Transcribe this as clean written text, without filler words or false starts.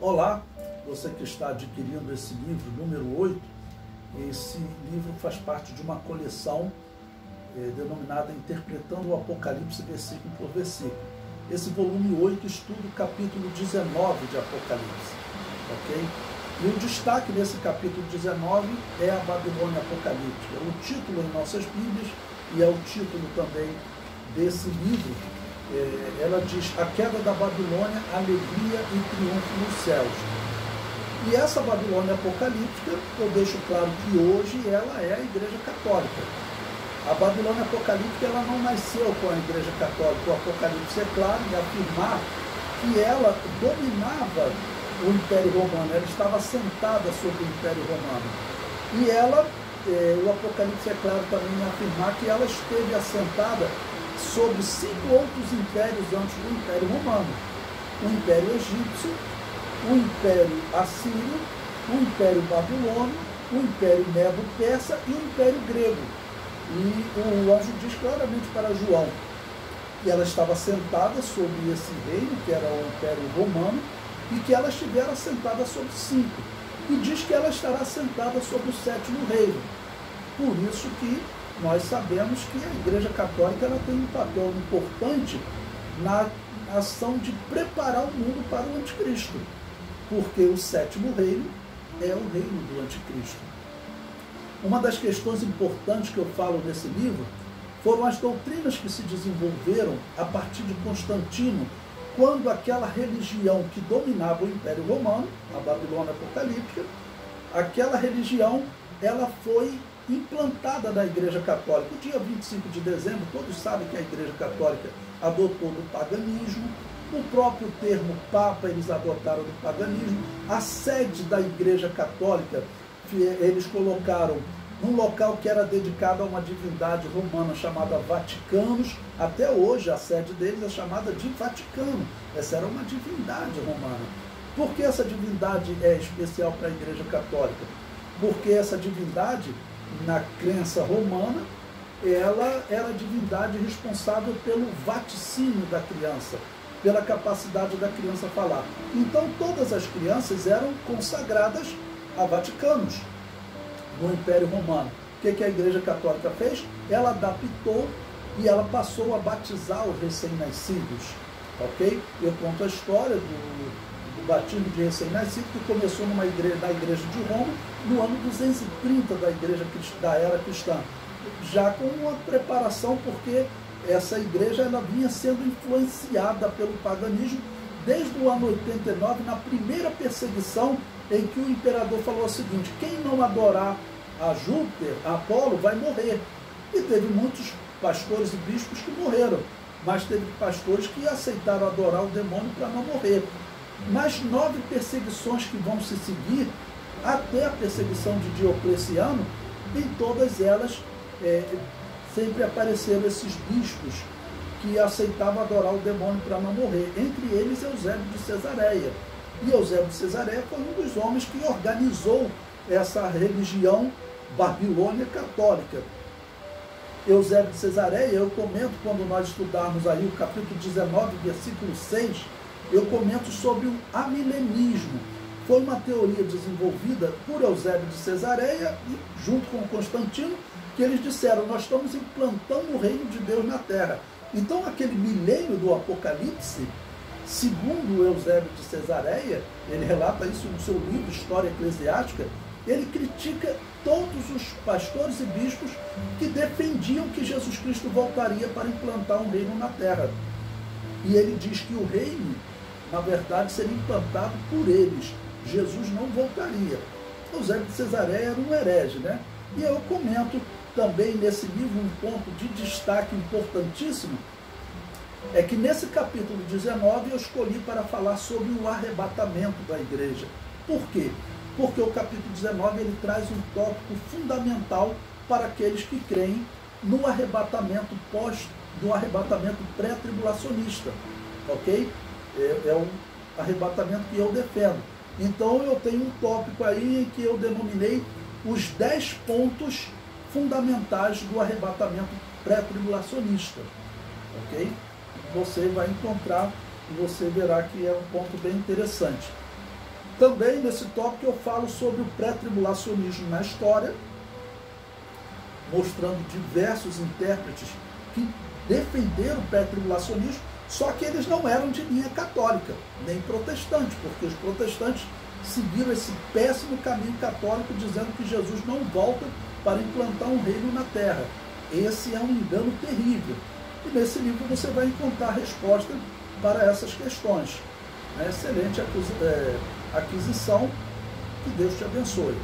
Olá, você que está adquirindo esse livro, número 8, esse livro faz parte de uma coleção denominada Interpretando o Apocalipse versículo por versículo. Esse volume 8 estuda o capítulo 19 de Apocalipse, ok? E o destaque desse capítulo 19 é a Babilônia Apocalíptica. É o título em nossas Bíblias e é o título também desse livro. Ela diz: a queda da Babilônia, alegria e triunfo nos céus. E essa Babilônia apocalíptica, eu deixo claro que hoje ela é a Igreja Católica. A Babilônia apocalíptica ela não nasceu com a Igreja Católica. O Apocalipse é claro em afirmar que ela dominava o Império Romano, ela estava assentada sobre o Império Romano. E ela, o Apocalipse é claro também em afirmar que ela esteve assentada sobre 5 outros impérios antes do Império Romano: o Império Egípcio, o Império Assírio, o Império Babilônio, o Império Medo-Persa e o Império Grego. E o anjo diz claramente para João que ela estava sentada sobre esse reino, que era o Império Romano, e que ela estivera assentada sobre 5. E diz que ela estará sentada sobre o 7º reino. Por isso que nós sabemos que a Igreja Católica ela tem um papel importante na ação de preparar o mundo para o Anticristo, porque o 7º reino é o reino do Anticristo. Uma das questões importantes que eu falo nesse livro foram as doutrinas que se desenvolveram a partir de Constantino, quando aquela religião que dominava o Império Romano, a Babilônia Apocalíptica, aquela religião ela foi implantada na Igreja Católica. O dia 25 de dezembro, todos sabem que a Igreja Católica adotou do paganismo, o próprio termo Papa eles adotaram do paganismo, a sede da Igreja Católica eles colocaram num local que era dedicado a uma divindade romana chamada Vaticanos. Até hoje a sede deles é chamada de Vaticano. Essa era uma divindade romana. Por que essa divindade é especial para a Igreja Católica? Porque essa divindade, na crença romana, ela era a divindade responsável pelo vaticínio da criança, pela capacidade da criança falar. Então todas as crianças eram consagradas a Vaticanos no Império Romano. O que a Igreja Católica fez? Ela adaptou e ela passou a batizar os recém-nascidos, ok? Eu conto a história do batismo de recém-nascido, que começou na igreja de Roma, no ano 230 da era cristã, já com uma preparação, porque essa igreja ela vinha sendo influenciada pelo paganismo desde o ano 89, na primeira perseguição, em que o imperador falou o seguinte: quem não adorar a Júpiter, a Apolo, vai morrer. E teve muitos pastores e bispos que morreram, mas teve pastores que aceitaram adorar o demônio para não morrer. Mas 9 perseguições que vão se seguir, até a perseguição de Diocleciano, em todas elas sempre apareceram esses bispos que aceitavam adorar o demônio para não morrer. Entre eles, Eusébio de Cesareia. E Eusébio de Cesareia foi um dos homens que organizou essa religião babilônia católica. Eusébio de Cesareia, eu comento quando nós estudarmos aí o capítulo 19, versículo 6, eu comento sobre o amilenismo. Foi uma teoria desenvolvida por Eusébio de Cesareia e junto com Constantino, que eles disseram: nós estamos implantando o reino de Deus na Terra. Então aquele milênio do Apocalipse, segundo Eusébio de Cesareia, ele relata isso no seu livro História Eclesiástica, ele critica todos os pastores e bispos que defendiam que Jesus Cristo voltaria para implantar um reino na Terra. E ele diz que o reino, na verdade, seria implantado por eles. Jesus não voltaria. Eusébio de Cesareia era um herege, né? E eu comento também nesse livro um ponto de destaque importantíssimo, é que nesse capítulo 19 eu escolhi para falar sobre o arrebatamento da igreja. Por quê? Porque o capítulo 19 ele traz um tópico fundamental para aqueles que creem no arrebatamento do arrebatamento pré-tribulacionista, ok? É o arrebatamento que eu defendo. Então eu tenho um tópico aí que eu denominei os 10 pontos fundamentais do arrebatamento pré-tribulacionista, ok? Você vai encontrar e você verá que é um ponto bem interessante. Também nesse tópico eu falo sobre o pré-tribulacionismo na história, mostrando diversos intérpretes que defenderam o pré-tribulacionismo, só que eles não eram de linha católica, nem protestante, porque os protestantes seguiram esse péssimo caminho católico, dizendo que Jesus não volta para implantar um reino na terra. Esse é um engano terrível. E nesse livro você vai encontrar resposta para essas questões. Excelente aquisição, que Deus te abençoe.